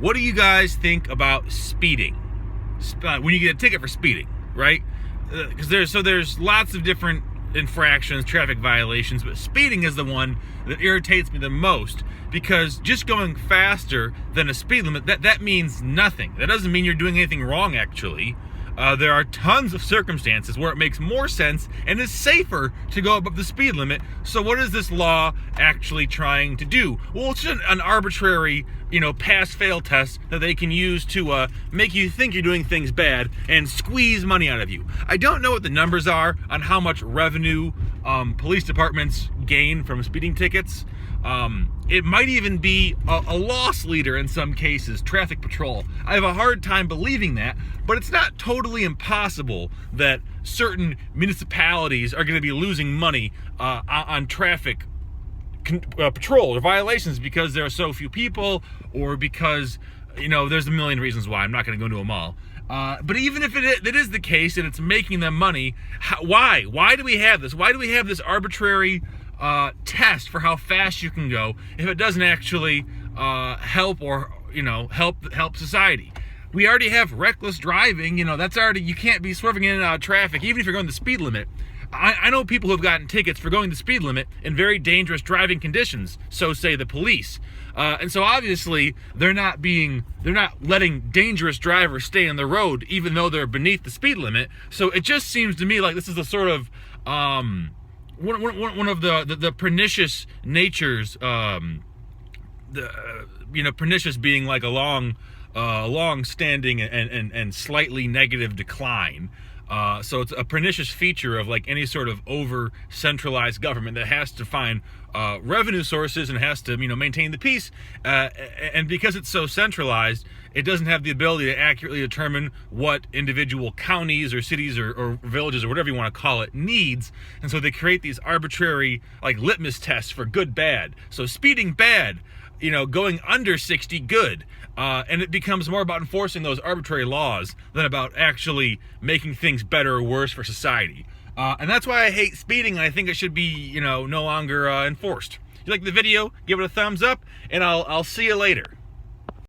What do you guys think about speeding? When you get a ticket for speeding, right? Because there's lots of different infractions, traffic violations, but speeding is the one that irritates me the most, because just going faster than a speed limit, that means nothing. That doesn't mean you're doing anything wrong, actually. There are tons of circumstances where it makes more sense and is safer to go above the speed limit. So what is this law actually trying to do? Well, it's just an arbitrary, pass-fail test that they can use to make you think you're doing things bad and squeeze money out of you. I don't know what the numbers are on how much revenue police departments gain from speeding tickets. It might even be a loss leader in some cases, traffic patrol. I have a hard time believing that, but it's not totally impossible that certain municipalities are going to be losing money on traffic patrol or violations because there are so few people, or because, there's a million reasons why. I'm not going to go into them all. But even if it is the case and it's making them money, why? Why do we have this? Why do we have this arbitrary test for how fast you can go if it doesn't actually help society? We already have reckless driving. That's already, you can't be swerving in and out of traffic even if you're going the speed limit. I know people who have gotten tickets for going the speed limit in very dangerous driving conditions, so say the police. And so obviously they're not letting dangerous drivers stay on the road even though they're beneath the speed limit. So it just seems to me like this is a sort of one of the pernicious natures, pernicious being like a long-standing and slightly negative decline. So it's a pernicious feature of like any sort of over-centralized government that has to find revenue sources and has to maintain the peace. And because it's so centralized, it doesn't have the ability to accurately determine what individual counties or cities or villages or whatever you want to call it needs. And so they create these arbitrary like litmus tests for good, bad. So speeding, bad. Going under 60, good. And it becomes more about enforcing those arbitrary laws than about actually making things better or worse for society. And that's why I hate speeding, and I think it should be, no longer enforced. If you like the video, give it a thumbs up, and I'll see you later.